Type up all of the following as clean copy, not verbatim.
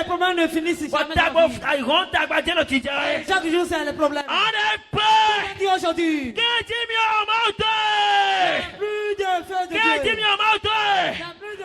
problèmes ne finissent jamais. Chaque jour, c'est le problème. Dit aujourd'hui. Plus de feu de Dieu. Plus de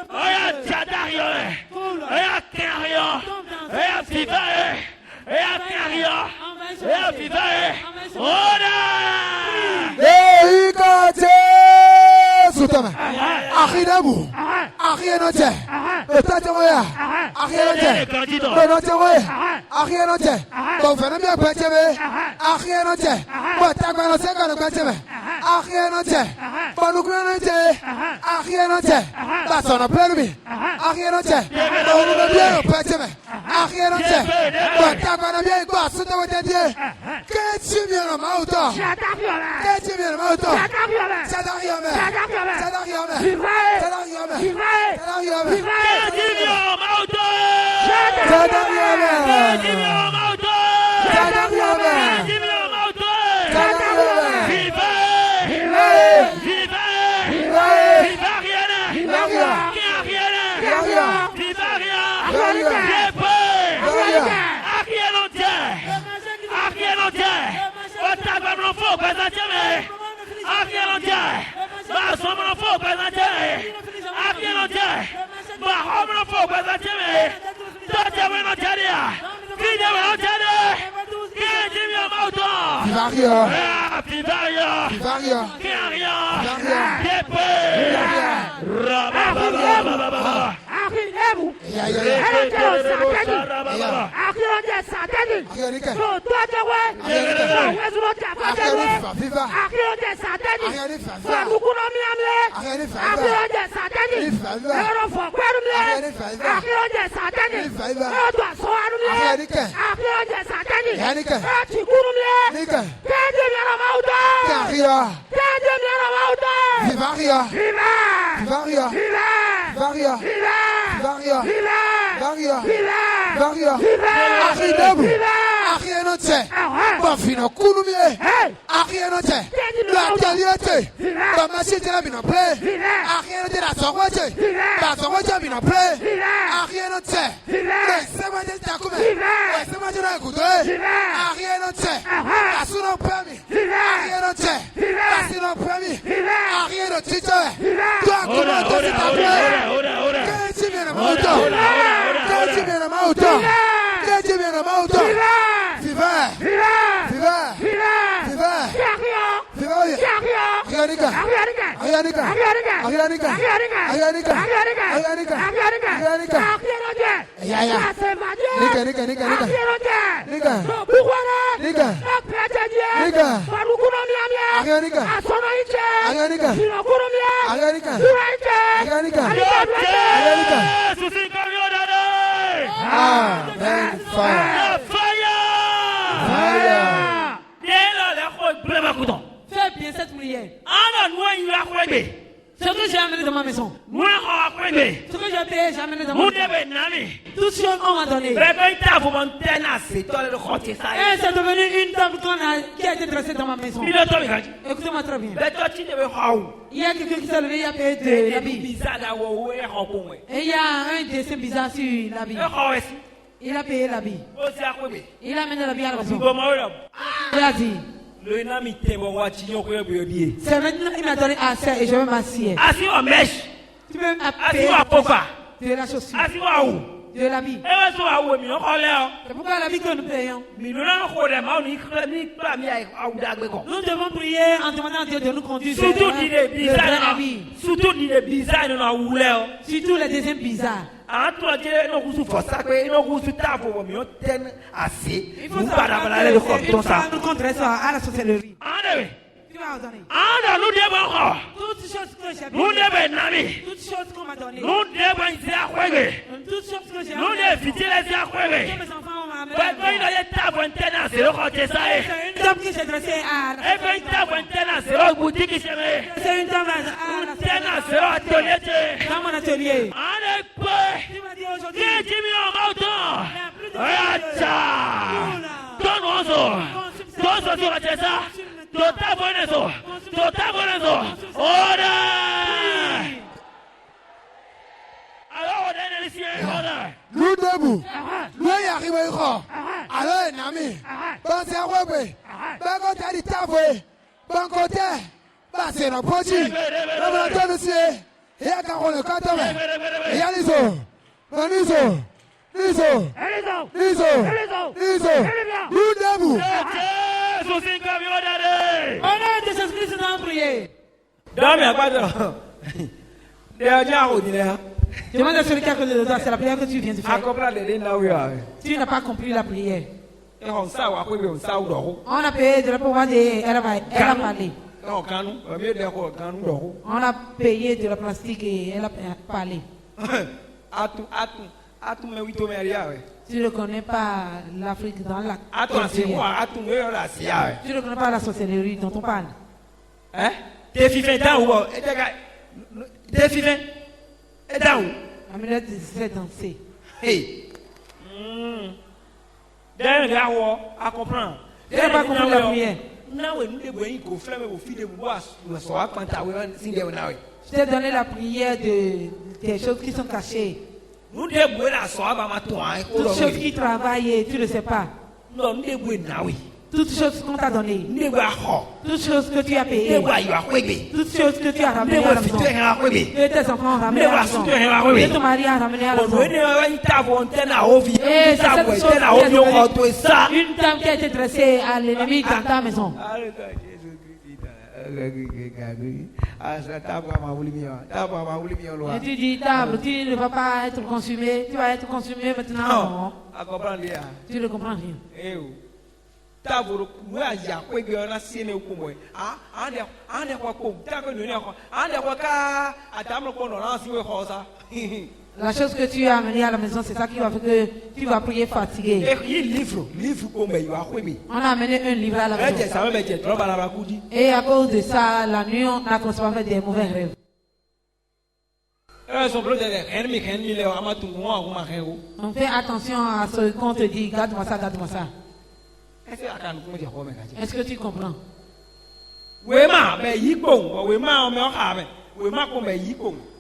Fais bien cette prière. Ce que j'ai amené dans ma maison. Ce que j'ai payé, j'ai amené dans ma maison. Toutes choses qu'on m'a donné. Et c'est devenu une table qui a été dressée dans ma maison. Écoutez-moi très bien. Il y a quelqu'un qui s'est levé, il a payé de l'habit. Et il y a un dessin bizarre sur l'habit. Il a payé l'habit. Il a amené l'habit à la maison. Il a dit. C'est maintenant qu'il m'a donné assez et je vais m'asseoir. Tu peux m'appeler de la chaussure. De l'habit. C'est pourquoi l'habit que nous payons. Nous devons prier en demandant à Dieu de nous conduire vers le vrai habit. Surtout les dessins bizarres. Il faut nous contre ça à la sorcellerie. Toutes choses que j'ai payées, toutes choses qu'on m'a données, toutes choses que j'ai amenées, que mes enfants m'ont amenées. C'est une table qui s'est dressée à la c'est une table dans mon atelier. Tu m'as dit aujourd'hui, Nous debout, arrivé quoi? Alors, Nami, bon, c'est un web. Ben, quand tu as dit ta voix, bon côté, bah, c'est un petit. Le bon monsieur, et à quand on le canton, et à l'ISO. Non, l'ISO. L'ISO. L'ISO. L'ISO. Nous debout. On a des inscrits dans la prière. Dame, pas de. Demande à celui qui a que le doigt, c'est la prière que tu viens de faire. Tu n'as pas compris la prière. On a payé de la pouvoir elle a parlé. On a payé de la plastique et elle a parlé. Tu ne connais pas l'Afrique dans la tu ne connais pas la sorcellerie dont on parle. Hein? T'es vivant dans où? T'es vivant? Et dans où? Amélie sait danser. Hey! D'ailleurs, à comprendre. Tu n'as pas compris la prière. Je t'ai donné la prière des choses qui sont cachées. Toutes choses qui travaillent, tu ne sais pas. Toutes choses qu'on t'a données. Toutes choses que tu as payées. Toutes choses que tu as ramenées à la maison. Que tes enfants ont ramené à la maison. Que ton mari a ramené à la maison. Et c'est cette chose, une dame qui a été dressée à l'ennemi dans ta maison. Et tu dis table, tu ne vas pas être consumé. Tu vas être consumé maintenant. Tu ne comprends rien. La chose que tu as amenée à la maison, c'est ça qui va faire que tu vas prier fatigué. On a amené un livre à la maison. Et à cause de ça, la nuit, on a commencé à faire des mauvais rêves. On fait attention à ce qu'on te dit. Garde-moi ça, garde-moi ça. Est-ce que tu comprends?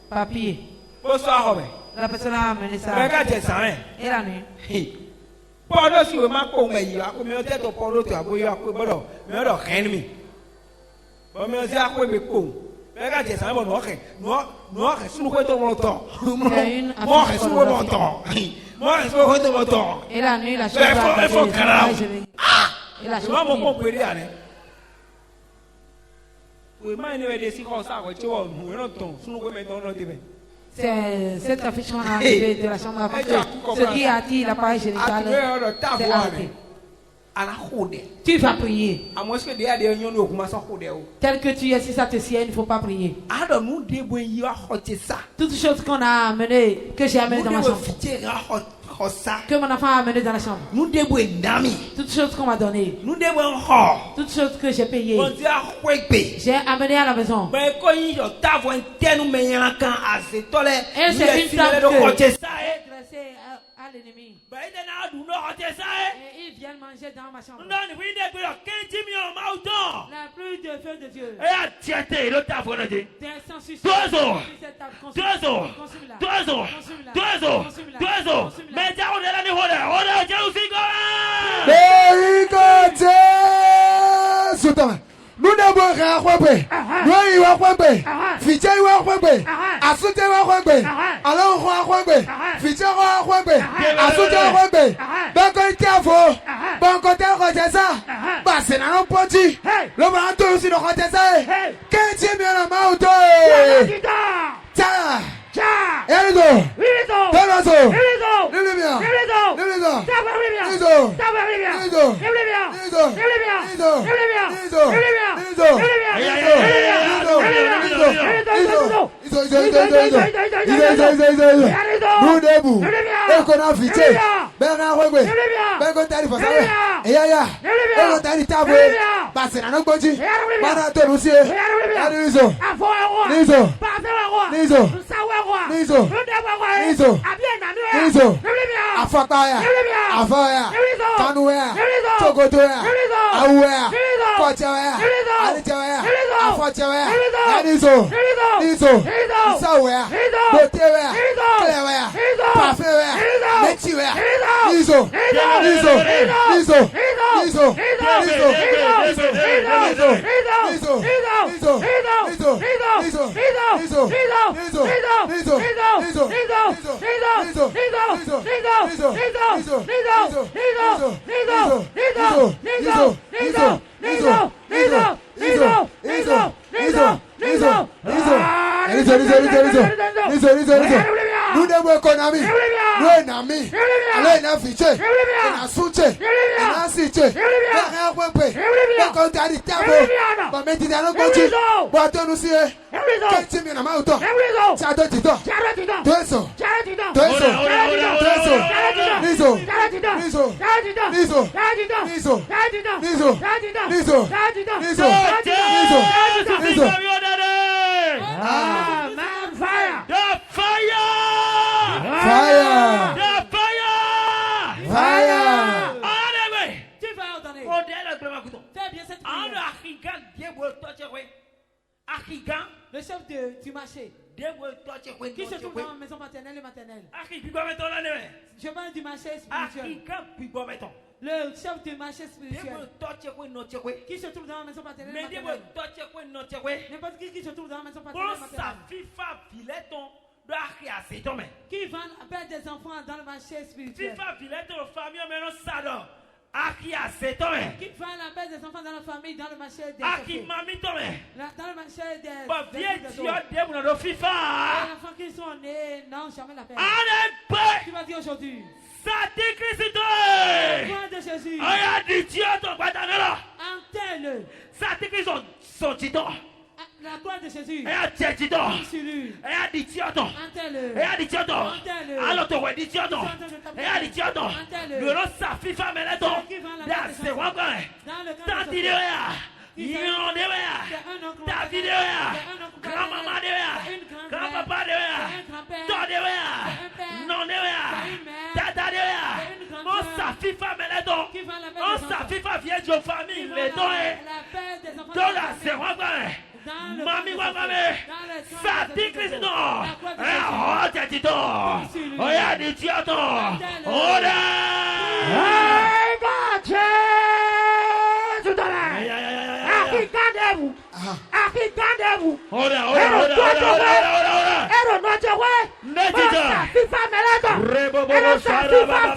Papier. La personne a amené ça. Et la nuit. Et la nuit, la chose et la chose c'est cette affiche qu'on a enlevée de la chambre à coucher. Ce qui attire l'appareil génital, c'est arrêté. Tu vas prier. Tel que tu es, si ça te sied, il ne faut pas prier. Toutes choses qu'on a amenées, que j'ai amenées dans ma chambre, que mon enfant a amené dans la chambre, toutes choses qu'on m'a données, toutes choses que j'ai payées, j'ai amené à la maison. Et c'est une table que dressée à l'ennemi. Et ils viennent manger dans ma chambre. La pluie de feu de Dieu. Nous ne pouvons rien faire. Nous y va faire. Fiché va faire. Assoute va faire. Alors on va faire. Fiché va faire. Assoute va faire. Donc on tient faux. Bon côté on ça. Bah c'est dans nos petits. Le blanc aussi le côté ça. Qu'est-ce que tu viens la main auto? Tiens. Elizo. Elizo. Nous debout. Et qu'on a fité. Ben on a ben on t'a dit ça. Et ya. On t'a dit ta voix. Bah c'est dans nos petits. Bah on aussi. Elizo. Elizo. Elizo. Nizo. Nizo. Nizo. Afakaya. Afaya. Kanuya. Togotoya. Awaya. Kochaya. Alichaya. Afachaya. Nizo. Nizo. Isawaya. Boteya. Kleya. Pafeya. Mechiya. Nous devons économiser. Nous sommes amis. Allez, nous afficher. Nous soutien. Nous assiter. Nous rappeler. Nous compter tabo. Nous mettre dans nos côtés. Nous attendre aussi. Quel team est dans auto? Ça doit être toi. Deux so. Le chef du marché qui se trouve dans la maison maternelle et maternelle. Je parle du marché spirituel. Le chef du marché spirituel qui se trouve dans la maison maternelle et maternelle. N'importe qui se trouve dans la maison maternelle et maternelle. Qui vend appelle des enfants dans le marché spirituel. Qui va la des enfants dans la famille, dans le marché des dans le marché des enfants qui sont nés, non, jamais la paix. Tu vas dire aujourd'hui. Gloire de Jésus. Entelle-le. La gloire de Jésus. Mami wa mame, sati Kristo, oh tito, oh ya di tito, ora, hey bache, sudara, akikandebu, ora, ero noche we, netita, FIFA meleto, rebo bobo sara baba,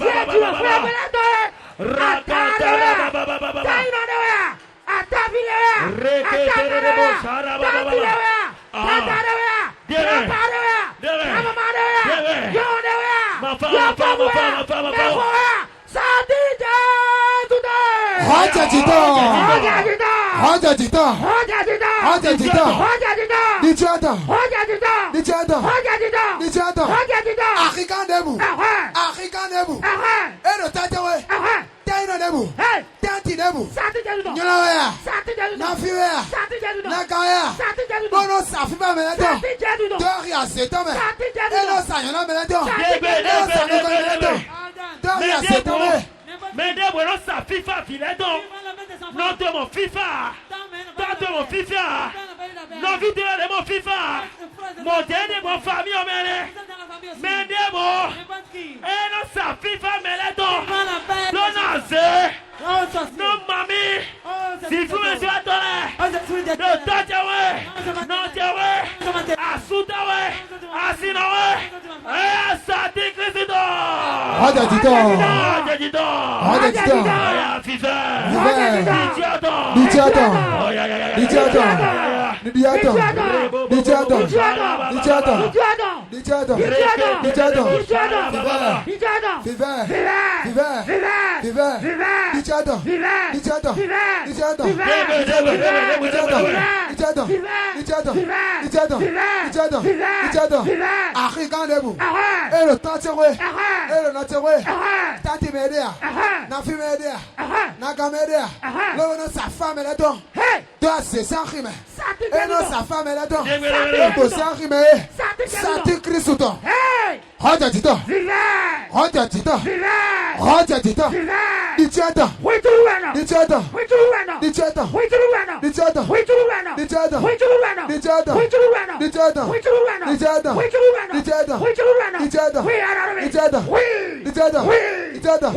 Idiota.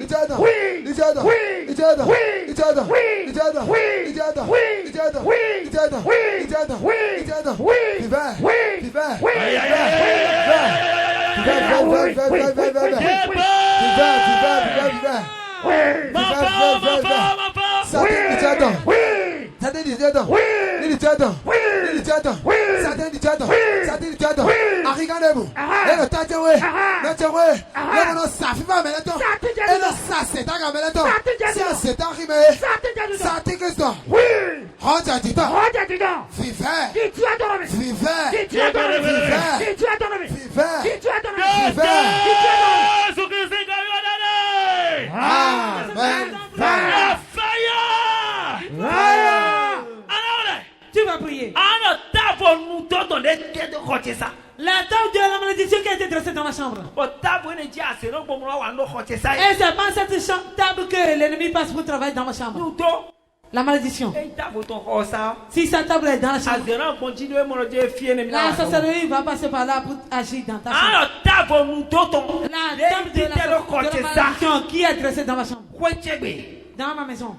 Idiota. Idiota. Idiota. Idiota. Idiota. Idiota. Idiota. Idiota. Idiota. Idiota. Pivert. Pivert. Tu vas prier. La table de la malédiction qui a été dressée dans ma chambre. Et c'est pas cette table que l'ennemi passe pour travailler dans ma chambre. La malédiction. Si sa table est dans la chambre, la sorcellerie va passer par là pour agir dans ta chambre. La table de la malédiction qui est dressée dans ma chambre. Dans ma maison.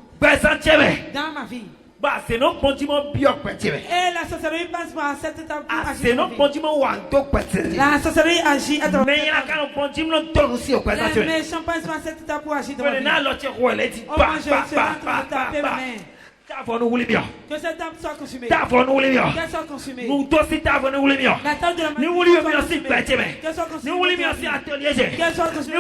Dans ma vie. Et la sorcellerie passe par cette table pour agir dans ma vie. La sorcellerie agit à travers les méchants passent par cette table pour agir dans ma vie. Oh, moi, je suis en train de taper ma main. Que cette table soit consumée. Qu'elle soit consumée. La table de la malédiction qu'elle soit consumée. Qu'elle soit consumée.